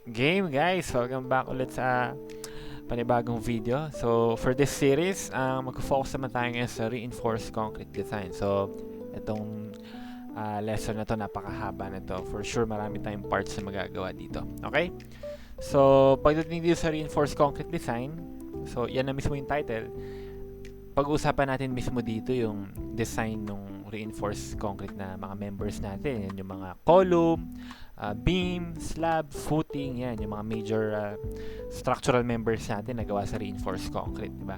Game guys, welcome back ulit sa panibagong video. So for this series, mag-focus naman tayo ngayon sa reinforced concrete design. So itong lesson na to, napakahaba na to. For sure marami tayong parts na magagawa dito. Okay? So pagdating dito sa reinforced concrete design, so yan na mismo yung title. Pag-uusapan natin mismo dito yung design ng reinforced concrete na mga members natin. Yan yung mga column, beam, slab, footing, yan yung mga major structural members natin na gawa sa reinforced concrete, diba?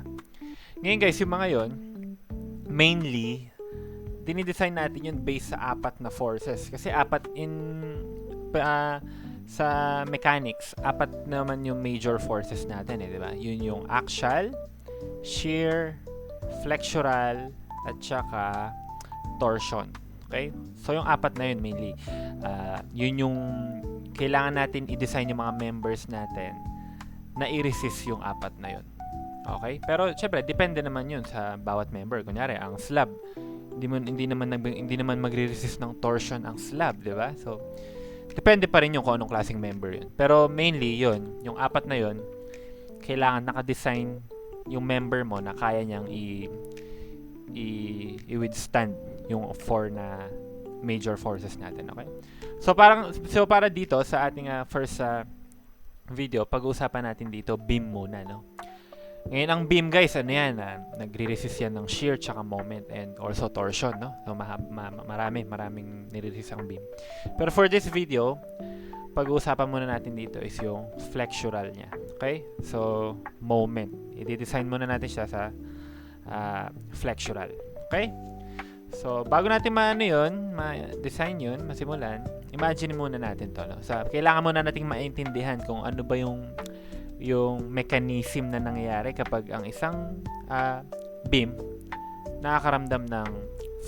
Ngayon guys, yung mga yon mainly dinidesign natin yun based sa apat na forces. Kasi apat sa mechanics, apat naman yung major forces natin, diba? Yun yung axial, shear, flexural, at saka torsion. Okay? So, yung apat na yun mainly. Yun yung kailangan natin i-design yung mga members natin na i-resist yung apat na yun. Okay? Pero, syempre, depende naman yun sa bawat member. Kunyari, ang slab, hindi naman magre-resist ng torsion ang slab, di ba? So, depende pa rin yung kung anong klaseng member yun. Pero, mainly, yun, yung apat na yun, kailangan naka-design yung member mo na kaya niyang i-withstand yung four na major forces natin, okay? So para dito sa ating first video, pag-uusapan natin dito beam muna, no? Ngayon ang beam guys, ano yan? Nagre-resist yan ng shear tsaka moment and also torsion, no? So maraming nire-resist ang beam. Pero for this video, pag-uusapan muna natin dito is yung flexural niya. Okay? So, moment. I-design muna natin siya sa flexural. Okay? So, bago natin ma-design yun, masimulan, imagine muna natin to. No? So, kailangan muna natin maintindihan kung ano ba yung mechanism na nangyayari kapag ang isang beam nakakaramdam ng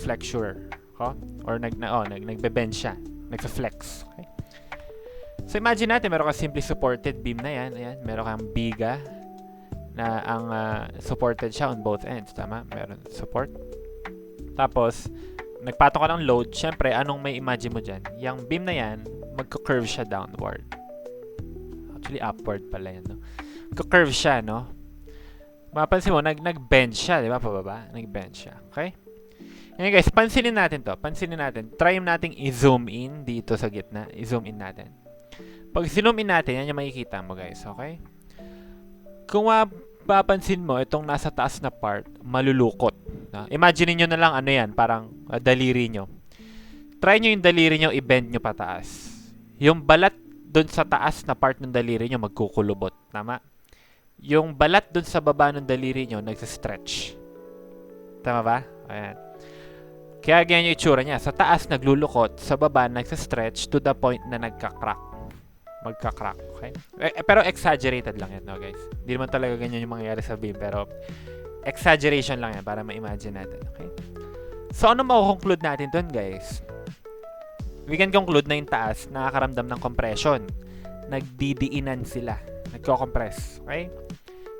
flexure. Or nagbe-bend siya. Nagfa-flex. Okay? So, imagine natin, meron kang simply supported beam na yan. Ayan, meron kang biga na ang supported siya on both ends. Tama? Meron support. Tapos, nagpatong ka ng load. Siyempre, anong may imagine mo dyan? Yung beam na yan, magka-curve siya downward. Actually, upward pala yan. No? Magka-curve siya, no? Mapansin mo, nag-bend siya. Di ba? Pababa. Nag-bend siya. Okay? Ngayon guys, pansinin natin to. Try nating i-zoom in dito sa gitna. I-zoom in natin. Pag zoom in natin, yan yung makikita mo guys, okay? Kung mapapansin mo, itong nasa taas na part, malulukot. Imagine niyo na lang ano yan, parang daliri nyo. Try nyo yung daliri nyo, i-bend nyo pataas. Yung balat dun sa taas na part ng daliri nyo, magkukulubot. Tama? Yung balat dun sa baba ng daliri nyo, nagsa-stretch. Tama ba? Ayan. Kaya ganyan yung itsura niya. Sa taas, naglulukot. Sa baba, nagsa-stretch to the point na magka-crack, okay? Pero exaggerated lang yan, no, guys? Hindi naman talaga ganyan yung mangyayari sa beam, pero exaggeration lang yan para ma-imagine natin, okay? So, ano makukonclude natin dun, guys? We can conclude na yung taas nakakaramdam ng compression. Nagdidiinan sila. Nagko-compress, okay?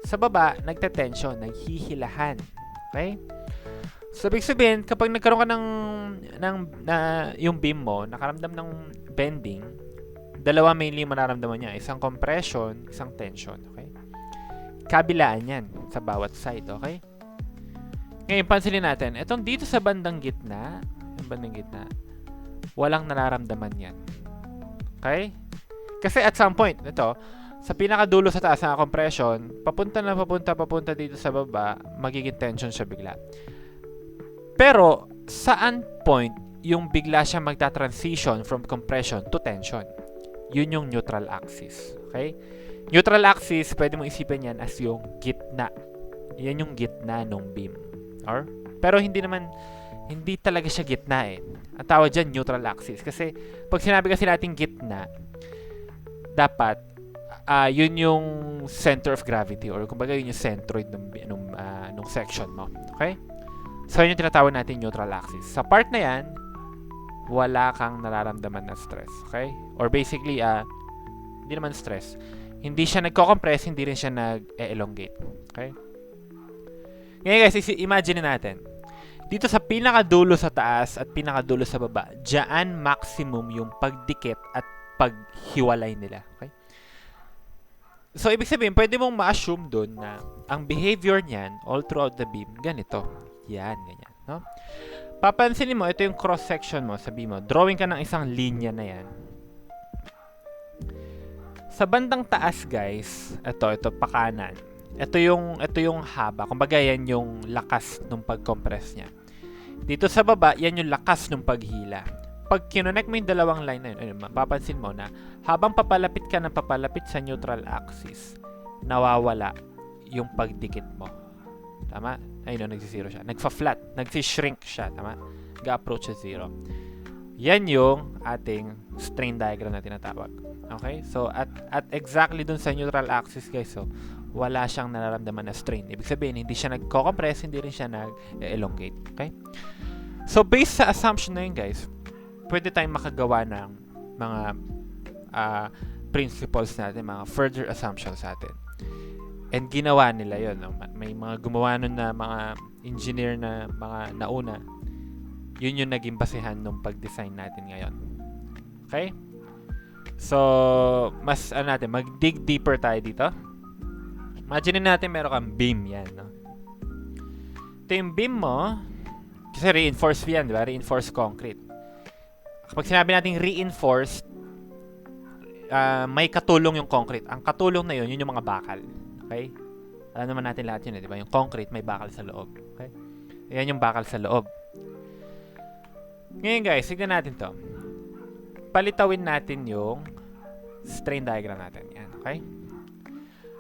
Sa baba, nagte-tension, naghihilahan, okay? So, ibig sabihin, kapag nagkaroon ka yung beam mo, nakaramdam ng bending, dalawa mainly mararamdaman niya. Isang compression, isang tension. Okay? Kabilaan yan sa bawat side. Okay? Ngayon, pansinin natin. Itong dito sa bandang gitna, walang nararamdaman yan. Okay? Kasi at some point, ito, sa pinakadulo sa taas ng compression, papunta dito sa baba, magiging tension siya bigla. Pero, saan point yung bigla siya magta-transition from compression to tension? Yun yung neutral axis. Okay? Neutral axis, pwede mo isipin yan as yung gitna. Yan yung gitna ng beam. Pero hindi talaga siya gitna eh. Ang tawag dyan, neutral axis. Kasi, pag sinabi kasi natin gitna, dapat, yun yung center of gravity or kumbaga yun yung centroid nung section mo. Okay? So, yun yung tinatawag natin neutral axis. Sa part na yan, wala kang nararamdaman na stress. Okay? Or basically, hindi naman stress. Hindi siya nagko-compress, hindi rin siya nag-elongate. Okay? Ngayon guys, imagine natin. Dito sa pinakadulo sa taas at pinakadulo sa baba, diyan maximum yung pagdikit at paghiwalay nila. Okay? So, ibig sabihin, pwede mong ma-assume dun na ang behavior niyan all throughout the beam, ganito. Yan, ganyan. No? Papansinin mo, ito yung cross-section mo. Sabi mo, drawing ka ng isang linya na yan. Sa bandang taas, guys, ito pakanan. Ito yung haba. Kumbaga, yan yung lakas ng pag-compress niya. Dito sa baba, yan yung lakas ng paghila. Pag kinonect mo yung dalawang line na yun, mapapansin mo na habang papalapit ka ng papalapit sa neutral axis, nawawala yung pagdikit mo. Tama? Ayun, nagsisiro siya. Nagfa-flat. Nagsishrink siya. Tama? Ga-approach sa zero. Yan yung ating strain diagram na tinatawag. Okay? So, at exactly dun sa neutral axis, guys, so, wala siyang nararamdaman na strain. Ibig sabihin, hindi siya nagko-compress, hindi rin siya nag-elongate. Okay? So, based sa assumption na yun, guys, pwede tayong makagawa ng mga principles natin, mga further assumptions natin. And ginawa nila yun. No? May mga gumawa nun na mga engineer na mga nauna. Yun yung naging basehan ng pag-design natin ngayon. Okay? So, mas mag-dig deeper tayo dito. Imagine natin meron kang beam yan. No? Ito yung beam mo, kasi reinforced yan, di ba? Reinforced concrete. Kapag sinabi natin reinforced, may katulong yung concrete. Ang katulong na yun yung mga bakal. Okay? Alam naman natin lahat yun, di ba? Yung concrete, may bakal sa loob. Okay? Ayan yung bakal sa loob. Ngayon guys, tignan natin to. Palitawin natin yung strain diagram natin. Yan, okay?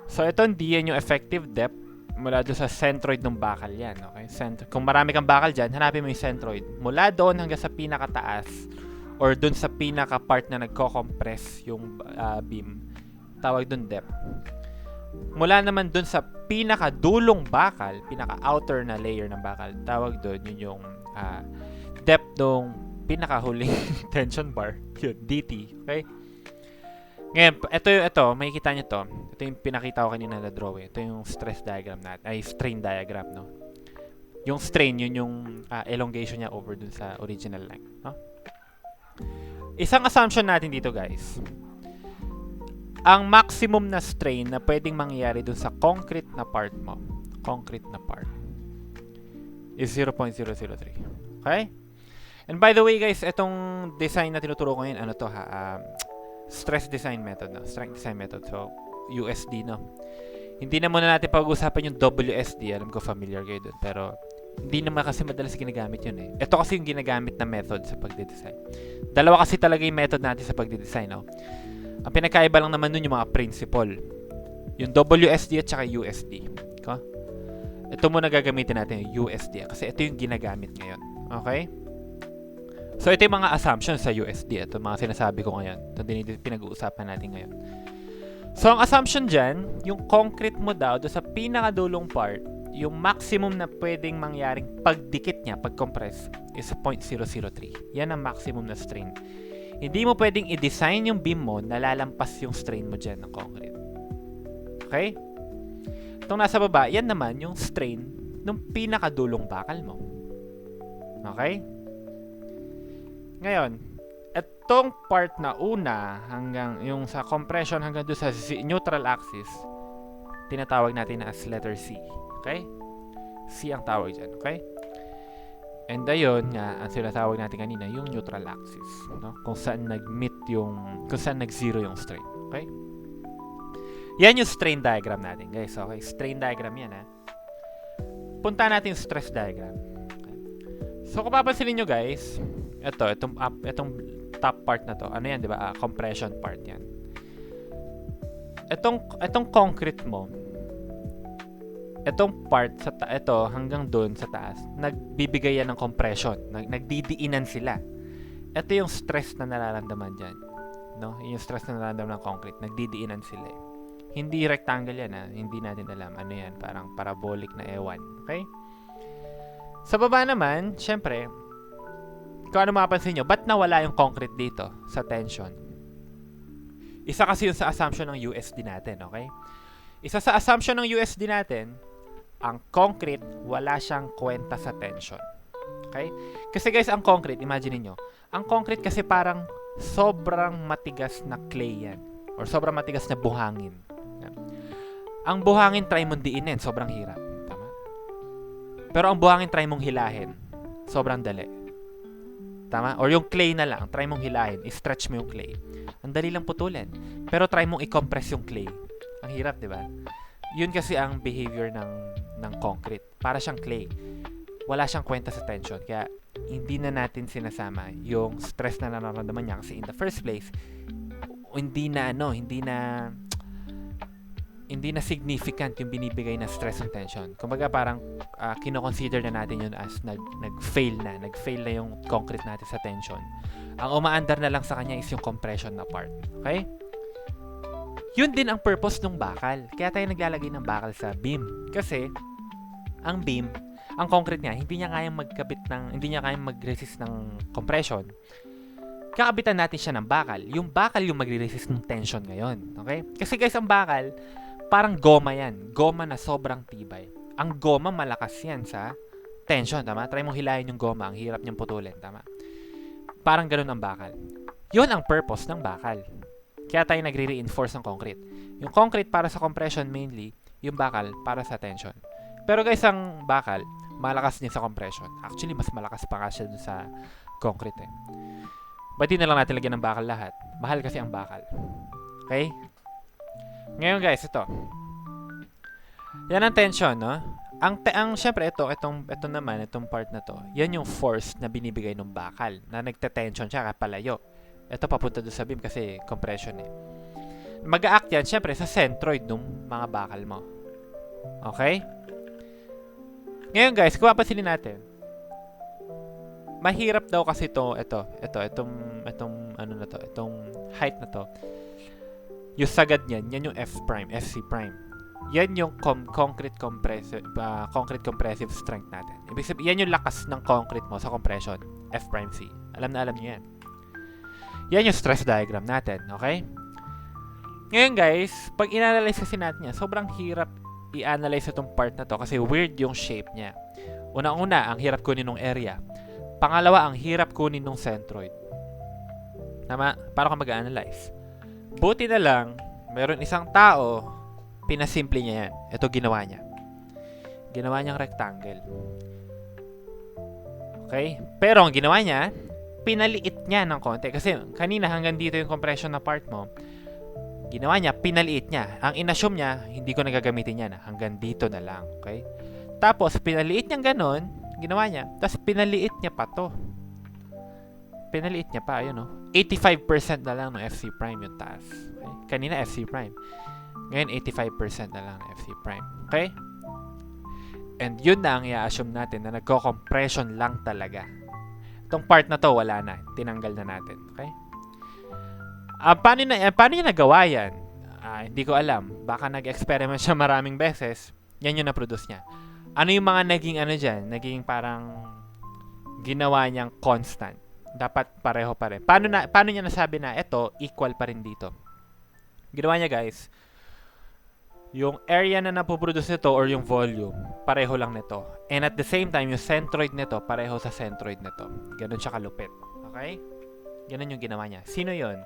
So, itong D, yan yung effective depth mula doon sa centroid ng bakal yan. Okay? Kung marami kang bakal dyan, hanapin mo yung centroid. Mula doon hanggang sa pinakataas or doon sa pinaka-part na nagko-compress yung beam, tawag doon depth. Mula naman doon sa pinaka-dulong bakal, pinaka-outer na layer ng bakal, tawag doon yun yung depth ng pinaka-huling tension bar, yun, DT. Okay? Ngayon, ito, makikita nyo to. Ito yung pinakita ko kanina na drawing. Ito yung stress diagram natin, ay strain diagram, no? Yung strain, yun yung elongation niya over dun sa original length, no? Isang assumption natin dito, guys. Ang maximum na strain na pwedeng mangyari dun sa concrete na part mo, is 0.003. Okay? And by the way, guys, itong design na tinuturo ko ngayon, ano to ha? Stress design method, no? Strength design method. So, USD, no? Hindi na muna natin pag-usapan yung WSD. Alam ko familiar kayo dun. Pero, hindi naman kasi madalas ginagamit yun eh. Ito kasi yung ginagamit na method sa pagde-design. Dalawa kasi talaga yung method natin sa pagde-design, no? Ang pinakaiba lang naman nun yung mga principle. Yung WSD at saka USD. Okay? Ito muna gagamitin natin yung USD kasi ito yung ginagamit ngayon. Okay? So, ito yung mga assumptions sa USD. Ito mga sinasabi ko ngayon. Ito din pinag-uusapan natin ngayon. So, ang assumption dyan, yung concrete mo daw, do sa pinakadulong part, yung maximum na pwedeng mangyaring pagdikit niya, pag-compress, is 0.003. Yan ang maximum na strain. Hindi mo pwedeng i-design yung beam mo na lalampas yung strain mo dyan ng concrete. Okay? Itong nasa baba, yan naman yung strain ng pinakadulong bakal mo. Okay? Ngayon, itong part na una hanggang yung sa compression hanggang doon sa neutral axis, tinatawag natin na as letter C. Okay? C ang tawag dyan. Okay? And ayun nga, ang sinatawag natin kanina, yung neutral axis. No? Kung saan kung saan nag-zero yung strain. Okay? Yan yung strain diagram natin, guys. Okay? Strain diagram yan, ha? Punta natin yung stress diagram. Okay? So, kung papansinin nyo, guys, itong top part na to, ano yan, di ba? Compression part yan. Itong concrete mo, itong part ito hanggang doon sa taas, nagbibigay yan ng compression, nagdidiinan sila. Ito yung stress na nararamdaman diyan, no? Yung stress na nararamdaman ng concrete, nagdidiinan sila. Hindi rectangle yan, ha? Hindi natin alam ano yan, parang parabolic na ewan. Okay? Sa baba naman, syempre, kung ano mapapansin nyo, ba't nawala yung concrete dito sa tension? Isa kasi yun sa assumption ng USD natin, okay? Isa sa assumption ng USD natin, ang concrete, wala siyang kwenta sa tension. Okay? Kasi guys, ang concrete, imagine niyo, ang concrete kasi parang sobrang matigas na clay yan. Or sobrang matigas na buhangin. Ang buhangin, try mong diinin. Sobrang hirap. Tama? Pero ang buhangin, try mong hilahin. Sobrang dali. Tama? Or yung clay na lang, try mong hilahin. I-stretch mo yung clay. Ang dali lang putulin. Pero try mong i-compress yung clay. Ang hirap, di ba? Yun kasi ang behavior ng concrete. Para siyang clay. Wala siyang kwenta sa tension. Kaya hindi na natin sinasama yung stress na nararamdaman niya. Kasi in the first place, hindi na significant yung binibigay na stress and tension. Kumbaga parang kino-consider na natin yun as nag-fail na yung concrete natin sa tension. Ang umaandar na lang sa kanya is yung compression na part. Okay? Yun din ang purpose ng bakal. Kaya tayo naglalagay ng bakal sa beam. Kasi ang beam, ang concrete niya, hindi niya kayang mag-resist ng compression. Kakabitan natin siya ng bakal. Yung bakal yung magre-resist ng tension ngayon. Okay? Kasi guys, ang bakal, parang goma yan. Goma na sobrang tibay. Ang goma, malakas yan sa tension. Tama? Try mong hilahin yung goma. Ang hirap niyang putulin. Tama? Parang ganun ang bakal. Yun ang purpose ng bakal. Kaya tayo nagre-reinforce ng concrete. Yung concrete para sa compression mainly. Yung bakal para sa tension. Pero guys, ang bakal, malakas din sa compression. Actually, mas malakas pa kasi dun sa concrete eh. Ba't di na lang natin lagyan ng bakal lahat? Mahal kasi ang bakal. Okay? Ngayon guys, ito. Yan ang tension, no? Syempre, ito naman, itong part na to, yan yung force na binibigay ng bakal, na nagte-tension siya kapalayo. Ito papunta doon sa beam kasi compression eh. Mag-a-act yan, syempre, sa centroid ng mga bakal mo. Okay? Ngayon guys, kung papansinin natin, mahirap daw kasi itong height na to. Yung sagad niyan, yan yung FC prime. Yan yung concrete compressive strength natin. Ibig sabihin, yan yung lakas ng concrete mo sa compression, F prime C. Alam niyo yan. Yan yung stress diagram natin, okay? Ngayon guys, pag i-analyze kasi natin yan, sobrang hirap i-analyze itong part na to kasi weird yung shape niya. Unang-una, ang hirap kunin ng area. Pangalawa, ang hirap kunin ng centroid. Tama? Para ka mag-analyze. Buti na lang, meron isang tao, pinasimple niya yan. Ito ginawa niya. Ginawa niyang rectangle. Okay? Pero ang ginawa niya, pinaliit niya ng konti. Kasi kanina hanggang dito yung compression na part mo, ginawa niya, pinaliit niya. Ang inassume niya, hindi ko nagagamitin yan. Hanggang dito na lang. Okay? Tapos, pinaliit niyang ganun, ginawa niya. Tapos, pinaliit niya pa to. Pinaliit niya pa, yun, no? 85% na lang ng FC prime yung taas. Okay? Kanina, FC prime. Ngayon, 85% na lang ng FC prime. Okay? And yun na ang i-assume natin na nagko-compression lang talaga. Itong part na to, wala na. Tinanggal na natin. Okay? Paano niya nagawa yan? Hindi ko alam. Baka nag-experiment siya maraming beses. Yan yung na-produce niya. Ano yung mga naging parang ginawa niyang constant? Dapat pareho pa rin. Paano niya nasabi na ito equal pa rin dito? Ginawa niya guys, yung area na napoproduce nito or yung volume, pareho lang nito. And at the same time, yung centroid nito, pareho sa centroid nito. Ganun siya kalupit. Okay? Ganun yung ginawa niya. Sino yon?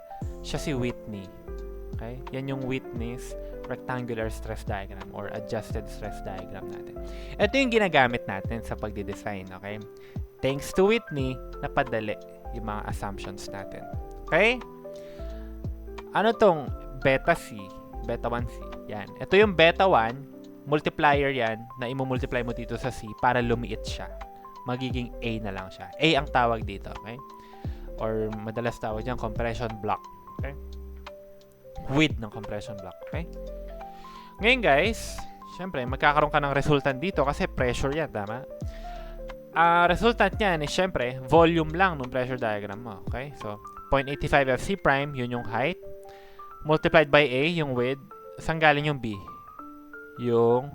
Siya si Whitney. Okay? Yan yung Whitney's rectangular stress diagram or adjusted stress diagram natin. Ito yung ginagamit natin sa pagde-design. Okay? Thanks to Whitney, napadali yung mga assumptions natin. Okay? Ano tong beta C? Beta 1C. Yan. Ito yung beta 1, multiplier yan, na imumultiply mo dito sa C para lumiit siya. Magiging A na lang siya. A ang tawag dito. Okay? Or madalas tawag dyan, compression block. Okay? Width ng compression block. Okay? Ngayon guys, syempre, magkakaroon ka ng resultant dito kasi pressure yan, tama? Resultant niyan is syempre, volume lang ng pressure diagram mo. Okay? So, 0.85 FC prime, yun yung height. Multiplied by A, yung width. Saan galing yung B? Yung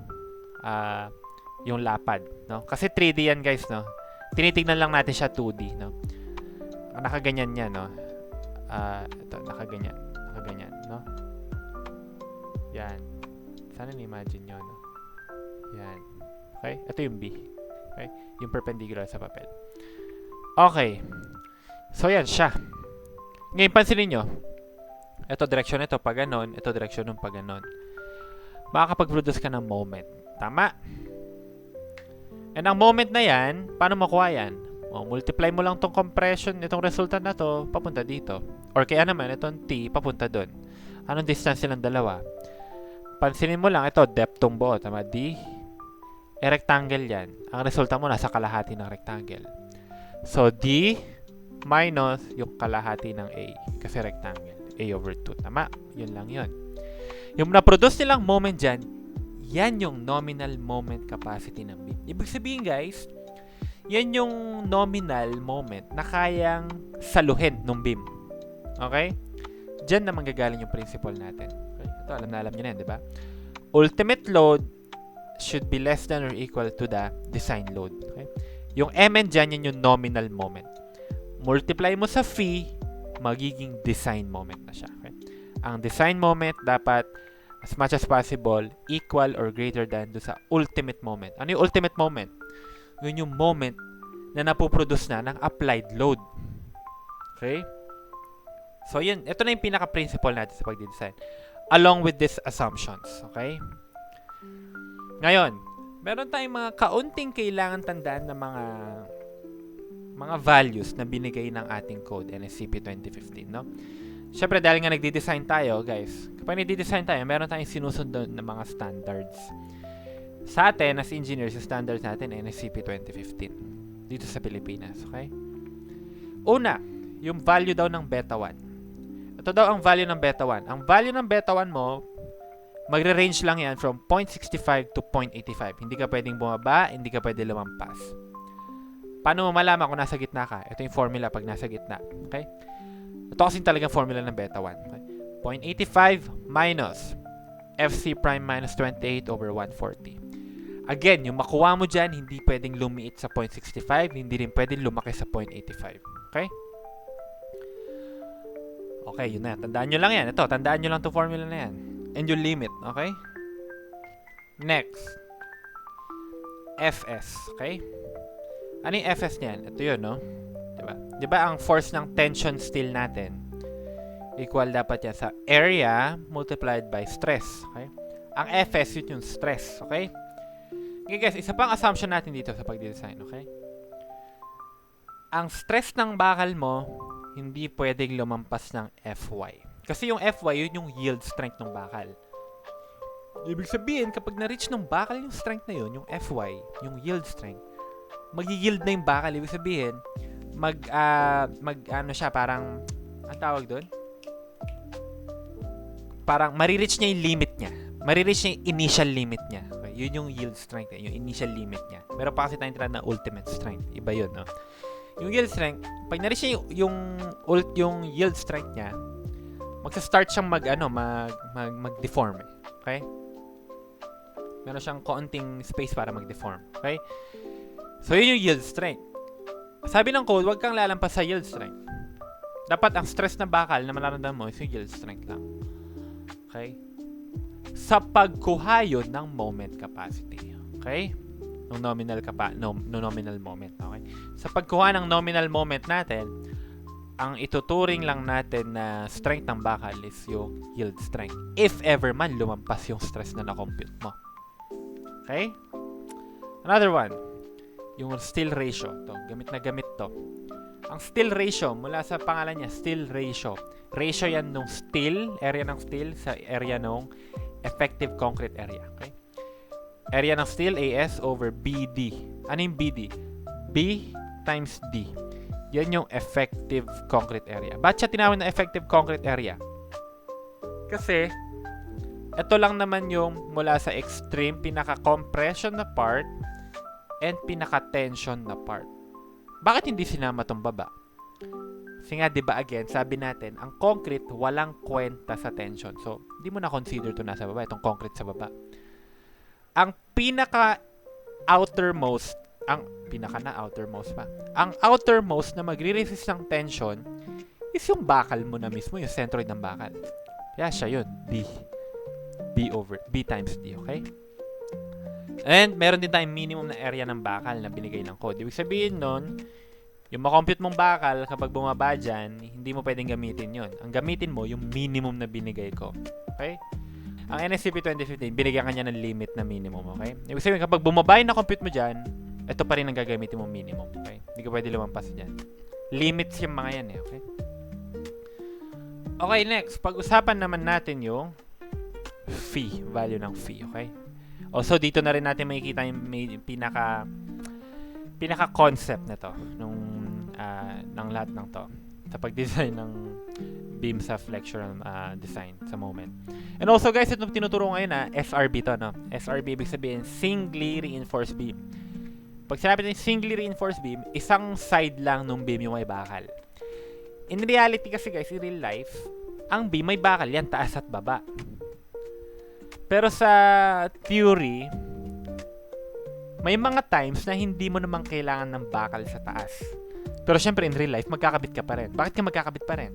lapad. No? Kasi 3D yan guys, no? Tinitignan lang natin siya 2D, no? Nakaganyan yan, no? Ito, nakaganyan, no? Yan. Sana na-imagine nyo, no? Yan. Okay? Ito yung B. Okay? Yung perpendicular sa papel. Okay. So, yan siya. Ngayon, pansinin nyo. Ito, direksyon ito, pag ganon. Ito, direksyon ng pag ganon. makakapag-produce ka ng moment. Tama? And ang moment na yan, paano makuha yan? Multiply mo lang tong compression, itong resulta na to, papunta dito. Or kaya naman, itong T, papunta doon. Anong distance silang dalawa? Pansinin mo lang, ito, depth tong buo. Tama? D. Rectangle yan. Ang resulta mo, nasa kalahati ng rectangle. So, D minus yung kalahati ng A. Kasi rectangle. A over 2. Tama? Yun lang yun. Yung na-produce nilang moment dyan, yan yung nominal moment capacity ng beam. Ibig sabihin, guys, yan yung nominal moment na kayang saluhin ng beam. Okay? Diyan na manggagaling yung principle natin. Okay? Ito, alam nyo na yan, di ba? Ultimate load should be less than or equal to the design load. Okay? Yung Mn dyan, yan yung nominal moment. Multiply mo sa phi, magiging design moment na siya. Okay? Ang design moment dapat as much as possible equal or greater than do sa ultimate moment. Ano yung ultimate moment? Yun yung moment na napoproduce na ng applied load. Okay? So, yun. Ito na yung pinaka-principle natin sa pagde-design. Along with these assumptions. Okay? Ngayon, meron tayong mga kaunting kailangan tandaan na mga values na binigay ng ating code NSCP 2015, no? Siyempre, dahil nga nagde-design tayo, guys, kapag nagde-design tayo, meron tayong sinusunod na mga standards. Sa atin, as engineers, yung standards natin, NSCP 2015. Dito sa Pilipinas, okay? Una, yung value daw ng beta 1. Ito daw ang value ng beta 1. Ang value ng beta 1 mo, magre-range lang yan from 0.65 to 0.85. Hindi ka pwedeng bumaba, hindi ka pwedeng lumampas. Paano mo malaman kung nasa gitna ka? Ito yung formula pag nasa gitna. Okay? Ito kasi talagang formula ng beta 1. Okay? 0.85 minus FC prime minus 28 over 140. Again, yung makuha mo dyan, hindi pwedeng lumiit sa 0.65, hindi rin pwedeng lumaki sa 0.85. Okay? Okay, yun na. Tandaan nyo lang yan. Ito, tandaan nyo lang itong formula na yan. And yung limit. Okay? Next. Fs. Okay? Ano yung Fs niyan? Ito yun, no? Diba? Diba ang force ng tension steel natin equal dapat yan sa area multiplied by stress. Okay? Ang Fs yun yung stress. Okay? Okay guys, isa pang assumption natin dito sa pag-design. Okay? Ang stress ng bakal mo hindi pwedeng lumampas ng Fy. Kasi yung Fy yun yung yield strength ng bakal. Ibig sabihin, kapag na-reach ng bakal yung strength na yun, yung Fy, yung yield strength, mag-yield na yung bakal. Ibig sabihin, ano siya, parang, ang tawag doon? Parang, marireach niya yung limit niya. Marireach niya yung initial limit niya. Okay? Yun yung yield strength, yung initial limit niya. Meron pa kasi tayong tinatawag na ultimate strength. Iba yun, no? Yung yield strength, pag na-reach niya yung yield strength niya, magsa-start siyang mag-deform. Okay? Meron siyang kaunting space para mag-deform. Okay? So, yun yung yield strength. Sabi ng code, huwag kang lalampas sa yield strength. Dapat ang stress na bakal na mararamdaman mo is yung yield strength lang. Okay? Sa pagkuha yun ng moment capacity. Okay? Ng nominal moment. Okay? Sa pagkuha ng nominal moment natin, ang ituturing lang natin na strength ng bakal is yung yield strength. If ever man lumampas yung stress na na-compute mo. Okay? Another one. Yung steel ratio. To, gamit na gamit to. Ang steel ratio, mula sa pangalan niya, steel ratio. Ratio yan nung steel, area ng steel, sa area ng effective concrete area. Okay? Area ng steel, AS over BD. Ano yung BD? B times D. Yan yung effective concrete area. Ba't siya tinawag na effective concrete area? Kasi, ito lang naman yung mula sa extreme, pinaka-compression na part, and pinaka-tension na part. Bakit hindi sinama tong baba? Kasi nga, di ba again, sabi natin, ang concrete walang kwenta sa tension. So, hindi mo na consider to nasa baba, itong concrete sa baba. Ang pinaka-outermost, ang outermost na magre-resist ng tension is yung bakal mo na mismo, yung centroid ng bakal. Kaya siya yun, B times D, okay? And meron din tayong minimum na area ng bakal na binigay ng code. Ibig sabihin nun, yung makompute mong bakal, kapag bumaba dyan, hindi mo pwedeng gamitin yon. Ang gamitin mo, yung minimum na binigay ko. Okay? Ang NSCP 2015, binigyan ka niya ng limit na minimum, okay? Ibig sabihin, kapag bumaba yung na-compute mo dyan, ito pa rin ang gagamitin mo minimum, okay? Hindi ka pwede lumampas dyan. Limits yung mga yan, okay? Okay, next. Pag-usapan naman natin yung fee, value ng fee, okay? Also, dito na rin natin makikita yung pinaka-concept na to ng lahat ng to sa pag-design ng beam sa flexural design sa moment. And also guys, itong tinuturo ngayon SRB to, no? SRB ibig sabihin singly reinforced beam. Pag sinabi natin singly reinforced beam, isang side lang nung beam yung may bakal. In reality kasi guys, in real life, ang beam may bakal yan, taas at baba. Pero sa theory, may mga times na hindi mo naman kailangan ng bakal sa taas. Pero syempre in real life, magkakabit ka pa rin. Bakit ka magkakabit pa rin?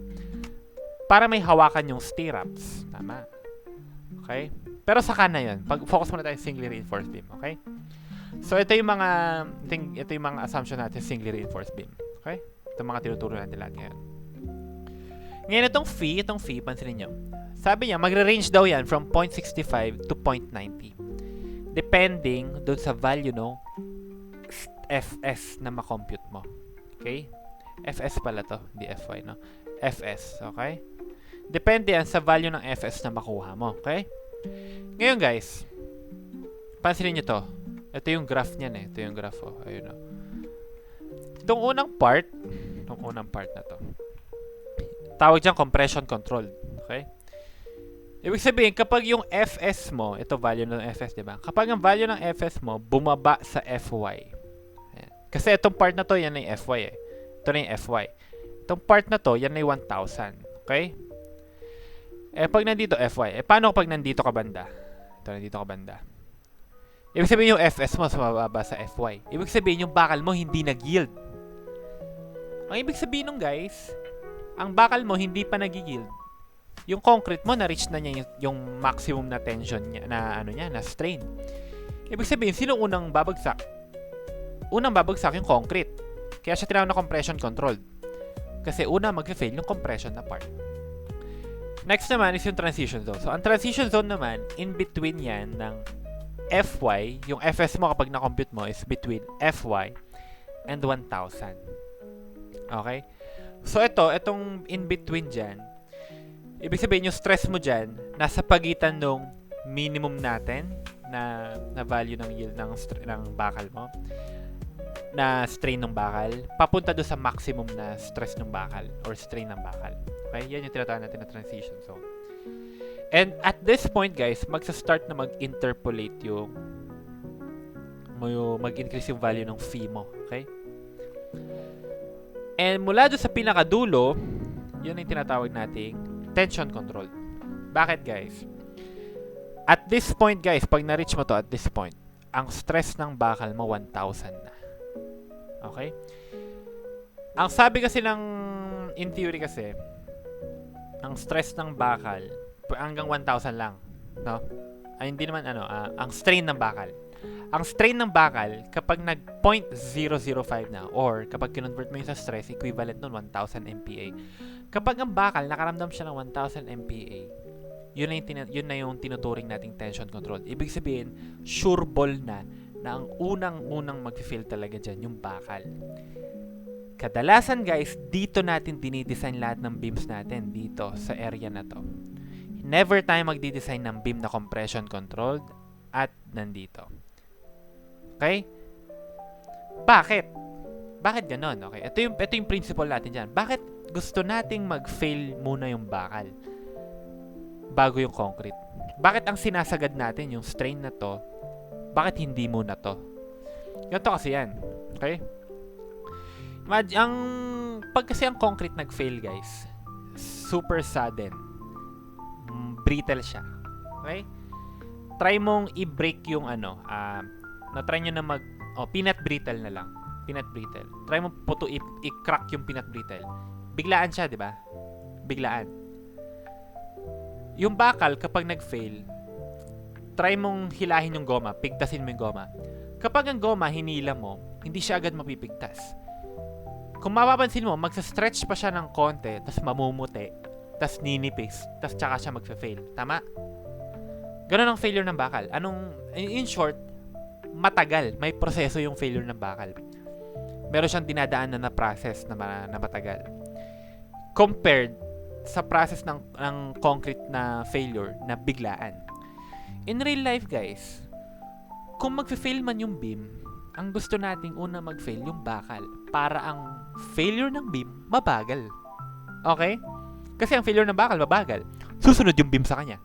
Para may hawakan yung stirrups. Tama. Okay? Pero saka na yun. Focus muna tayo singly reinforced beam. Okay? So ito yung mga assumption natin singly reinforced beam. Okay? Ito mga tinuturo natin lahat ngayon. Ngayon itong fee, pansinin nyo. Sabi niya, magre-range daw yan from 0.65 to 0.90. Depending dun sa value no FS na makompute mo. Okay? FS pala to, hindi FY, no? FS, okay? Depende yan sa value ng FS na makuha mo, okay? Ngayon guys, pansinin nyo to. Ito yung graph niyan eh. Ito yung graph, oh. Ayun, oh. Itong unang part na to, tawag dyan compression control, okay? Ibig sabihin, kapag yung FS mo, ito value ng FS, diba? Kapag ang value ng FS mo, bumaba sa FY. Ayan. Kasi itong part na to, yan ay FY eh. Ito na yung FY. Itong part na to, yan ay 1,000. Okay? Eh, pag nandito FY, paano kapag nandito ka banda? Ito, nandito ka banda. Ibig sabihin yung FS mo, sumababa sa FY. Ibig sabihin yung bakal mo, hindi nag-yield. Ang ibig sabihin nung guys, ang bakal mo, hindi pa nag-yield. Yung concrete mo, na-reach na niya yung maximum na tension niya, na strain. Ibig sabihin, sino unang babagsak? Unang babagsak yung concrete. Kaya siya tinawag na compression controlled. Kasi una mag-fail yung compression na part. Next naman is yung transition zone. So, ang transition zone naman, in between yan ng FY, yung FS mo kapag na-compute mo is between FY and 1,000. Okay? So, itong in between dyan, ibig sabihin yung stress mo dyan, nasa pagitan ng minimum natin na value ng yield ng bakal mo, na strain ng bakal, papunta doon sa maximum na stress ng bakal or strain ng bakal. Okay? Yan yung tinatawag natin na transition zone. And at this point, guys, magsa-start na mag-interpolate mag-increase yung value ng phi mo. Okay? And mula doon sa pinakadulo, yun yung tinatawag nating tension control. Bakit, guys? At this point, guys, pag na-reach mo to at this point, ang stress ng bakal mo 1,000 na. Okay? Ang sabi kasi in theory kasi, ang stress ng bakal hanggang 1,000 lang, no? Ay hindi naman ang strain ng bakal. Ang strain ng bakal kapag nag 0.005 na or kapag kinonvert mo yung sa stress, equivalent nun 1,000 MPa. Kapag ang bakal nakaramdam siya ng 1,000 MPa, yun na yung tinuturing nating tension control. Ibig sabihin, sure ball na ang unang mag-fail talaga dyan, yung bakal. Kadalasan guys, dito natin dinidesign lahat ng beams natin, dito sa area na to. Never tayo magdidesign ng beam na compression controlled at nandito. Okay? Bakit? Bakit ganon? Okay? Ito yung principle natin dyan. Bakit gusto nating mag-fail muna yung bakal bago yung concrete? Bakit ang sinasagad natin yung strain na to? Bakit hindi muna to? Ganito kasi yan. Okay? Pag kasi ang concrete nag-fail, guys, super sudden. Brittle siya. Okay? Try mong i-break yung na-try nyo na peanut brittle na lang. Peanut brittle. Try mo i-crack yung peanut brittle. Biglaan siya, di ba? Biglaan. Yung bakal, kapag nag-fail, try mong hilahin yung goma, pigtasin mo yung goma. Kapag ang goma hinila mo, hindi siya agad mapipigtas. Kung mapapansin mo, magsa-stretch pa siya ng konti, tas mamumuti, tas ninipis, tas tsaka siya magfa-fail. Tama? Ganun ang failure ng bakal. In short, matagal. May proseso yung failure ng bakal. Meron siyang dinadaanan na process na matagal. Compared sa process ng concrete na failure na biglaan. In real life, guys, kung mag-fail man yung beam, ang gusto nating una mag-fail yung bakal para ang failure ng beam mabagal. Okay? Kasi ang failure ng bakal mabagal. Susunod yung beam sa kanya.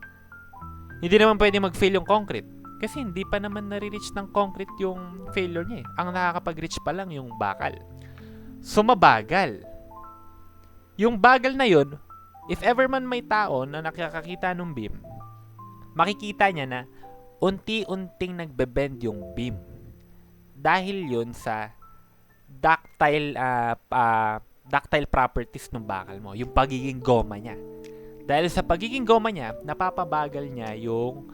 Hindi naman pwede mag-fail yung concrete. Kasi hindi pa naman nare-reach ng concrete yung failure niya eh. Ang nakakapag-reach pa lang yung bakal. So, mabagal. Yung bagal na yun, if ever man may tao na nakakakita ng beam, makikita niya na unti-unting nagbe-bend yung beam. Dahil yun sa ductile properties ng bakal mo. Yung pagiging goma niya. Dahil sa pagiging goma niya, napapabagal niya yung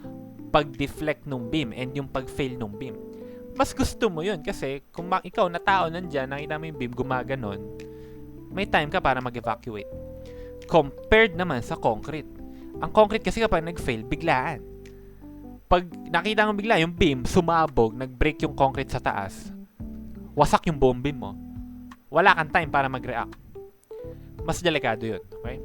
pag-deflect ng beam and yung pag-fail ng beam. Mas gusto mo yun kasi kung ikaw na tao nandyan, nakita mo yung beam gumaganon, may time ka para mag-evacuate. Compared naman sa concrete. Ang concrete kasi kapag nag-fail, biglaan. Pag nakita mo bigla yung beam, sumabog, nag-break yung concrete sa taas, wasak yung buong beam mo. Wala kang time para mag-react. Mas delikado yun. Okay?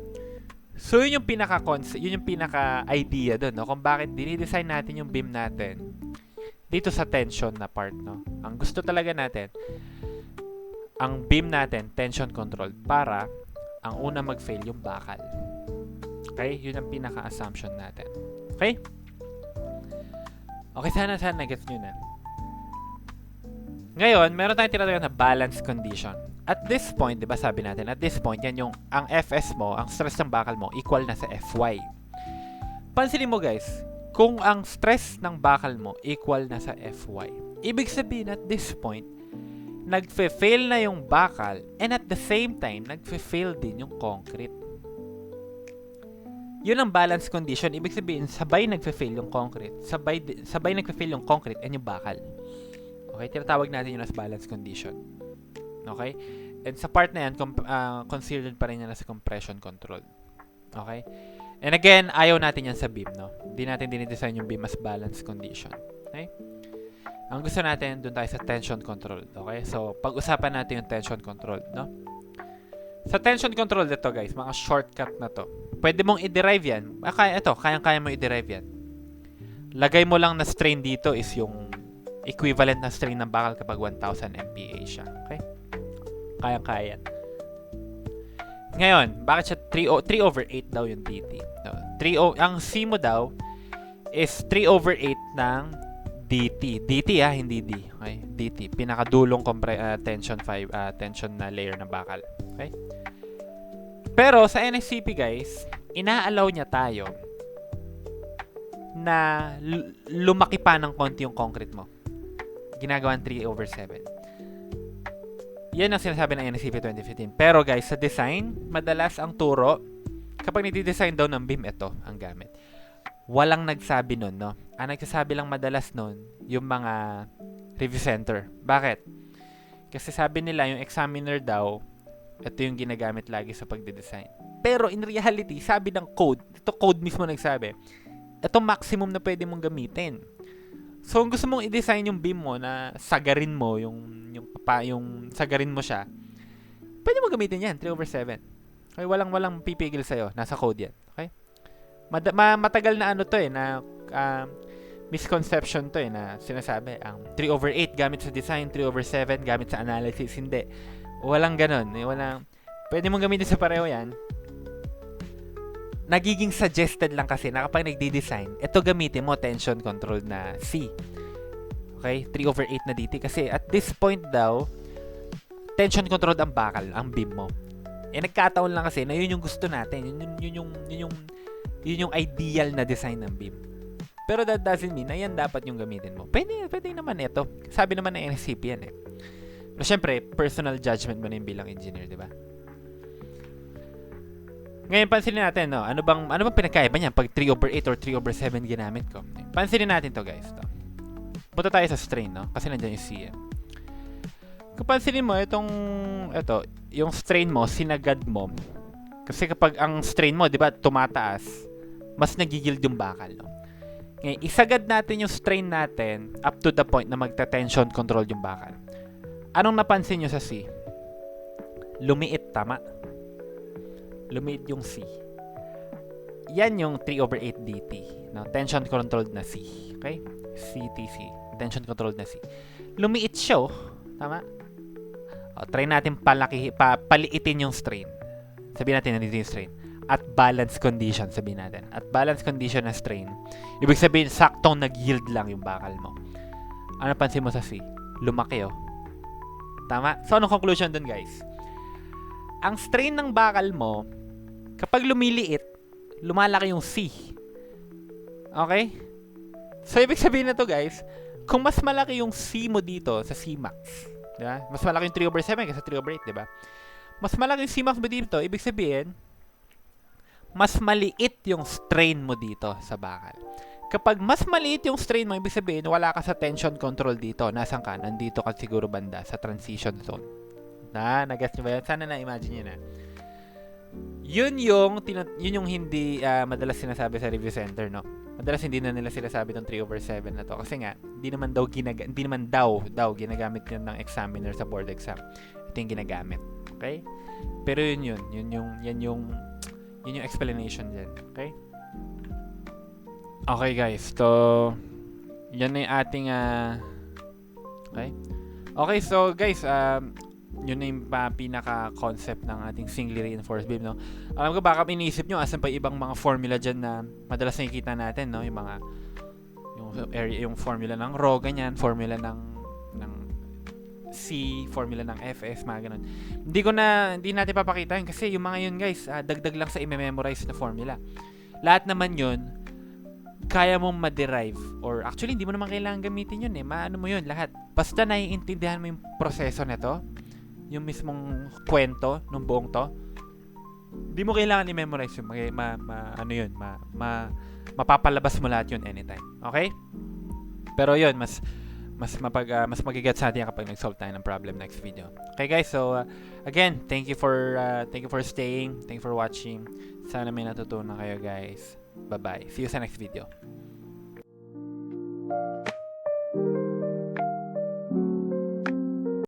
So, yun yung pinaka-idea doon, no? Kung bakit dinidesign natin yung beam natin dito sa tension na part, no? Ang gusto talaga natin, ang beam natin, tension controlled, para ang una mag-fail yung bakal. Okay? Yun ang pinaka-assumption natin. Okay? Okay, sana gets nyo na. Ngayon, meron tayong tinatawag na balance condition. At this point, di ba sabi natin, at this point, yan yung, ang Fs mo, ang stress ng bakal mo, equal na sa Fy. Pansinin mo guys, kung ang stress ng bakal mo equal na sa Fy, ibig sabihin at this point, nagfe-fail na yung bakal and at the same time, nagfe-fail din yung concrete. Yun ang balance condition. Ibig sabihin, sabay nagfe-fail yung concrete. Sabay nagfe-fail yung concrete and yung bakal. Okay? Tinatawag natin yun as balance condition. Okay? And sa part na yan, considered pa rin yan as compression control. Okay? And again, ayaw natin yan sa beam, no? Hindi natin dinidesign yung beam as balance condition. Okay? Ang gusto natin, doon tayo sa tension control. Okay? So, pag-usapan natin yung tension control, no? Sa tension control dito, guys, mga shortcut na to. Pwede mong i-derive yan. Kayang-kaya mo i-derive yan. Lagay mo lang na strain dito is yung equivalent na strain ng bakal kapag 1000 MPa siya. Okay? Kayang-kaya yan. Ngayon, bakit siya 3/8 daw yung DT? No, ang C mo daw is 3/8 ng DT. DT hindi D. Okay? DT. Pinakadulong tension na layer ng bakal. Okay? Pero sa NSCP guys, ina-allow niya tayo na lumaki pa ng konti yung concrete mo. Ginagawan 3/7. Yan ang sinasabi ng NSCP 2015. Pero guys, sa design, madalas ang turo, kapag niti-design daw ng beam, ito ang gamit. Walang nagsabi nun, no? Ang nagsasabi lang madalas nun, yung mga review center. Bakit? Kasi sabi nila, yung examiner daw, ito yung ginagamit lagi sa pagde-design. Pero in reality, sabi ng code, ito code mismo nagsabi, ito maximum na pwede mong gamitin. So, kung gusto mong i-design yung beam mo na sagarin mo, yung sagarin mo siya, pwede mo gamitin yan, 3/7. Okay, walang pipigil sa'yo. Nasa code yan. Okay? Matagal na ano to na misconception to na sinasabi, ang 3/8 gamit sa design, 3/7 gamit sa analysis. Hindi. Walang ganun. Pwede mong gamitin sa pareho yan. Nagiging suggested lang kasi na kapag nagdi-design, ito gamitin mo tension control na C. Okay? 3/8 na DT. Kasi at this point daw, tension control ang bakal, ang beam mo. Nagkataon lang kasi na yun yung gusto natin. Yun yung ideal na design ng beam. Pero that doesn't mean na yan dapat yung gamitin mo. Pwede naman ito. Sabi naman ng NSCP yan Pero syempre, personal judgment mo na yung bilang engineer, di ba? Ngayon, pansinin natin, no? Ano bang pinagkaiba niyan pag 3/8 or 3/7 ginamit ko? Pansinin natin to guys. Punta tayo sa strain, no? Kasi nandiyan yung CM. Kung pansinin mo, yung strain mo, sinagad mo. Kasi kapag ang strain mo, di ba, tumataas, mas nagigild yung bakal, no? Ngayon, isagad natin yung strain natin up to the point na magta-tension control yung bakal. Anong napansin nyo sa C? Lumiit, tama? Lumiit yung C. Yan yung 3/8 dt. No? Tension controlled na C. Okay? CTC. Tension controlled na C. Lumiit siya, oh. Tama? O, try natin paliitin yung strain. Sabihin natin nandito yung strain. At balance condition, sabihin natin. At balance condition na strain. Ibig sabihin, saktong nag-yield lang yung bakal mo. Ano napansin mo sa C? Lumaki, oh. Tama? So, anong conclusion dun, guys? Ang strain ng bakal mo, kapag lumiliit, lumalaki yung C. Okay? So, ibig sabihin na to, guys, kung mas malaki yung C mo dito sa C-max, diba? Mas malaki yung 3/7 kaysa 3/8, diba? Mas malaki yung C-max mo dito, ibig sabihin, mas maliit yung strain mo dito sa bakal. Kapag mas maliit yung strain mo, ibig sabihin, wala ka sa tension control dito. Nasaan ka? Nandito ka siguro banda sa transition zone. Nag-gets nyo ba yan? Sana na-imagine nyo na. Yun yung hindi madalas sinasabi sa review center, no? Madalas hindi na nila sinasabi ng 3/7 na to. Kasi nga, hindi naman daw ginagamit yun ng examiner sa board exam. Ito yung ginagamit. Okay? Pero yun yung explanation dyan. Okay? Okay, guys. So, yan na yung ating okay, so guys, yun na yung pinaka-concept ng ating singly reinforced beam, no? Alam ko baka iniisip nyo asan pa ibang mga formula dyan na madalas nakikita natin, no? Yung formula ng rho, ganyan, formula ng C, formula ng FS, mga ganun. Hindi natin papakita yun kasi yung mga yun, guys, dagdag lang sa i-memorize na formula. Lahat naman yun, kaya mong ma-derive, or actually hindi mo naman kailangan gamitin yun, maano mo yun lahat. Basta naiintindihan mo yung proseso nito, yung mismong kwento ng buong to, hindi mo kailangan i-memorize yun. Mapapalabas mo lahat yun anytime. Okay? Pero yun, mas magigets natin kapag nag-solve tayo ng problem next video. Okay, guys, so again, thank you for staying, thank you for watching. Sana may natutunan kayo, guys. Bye-bye. See you sa next video.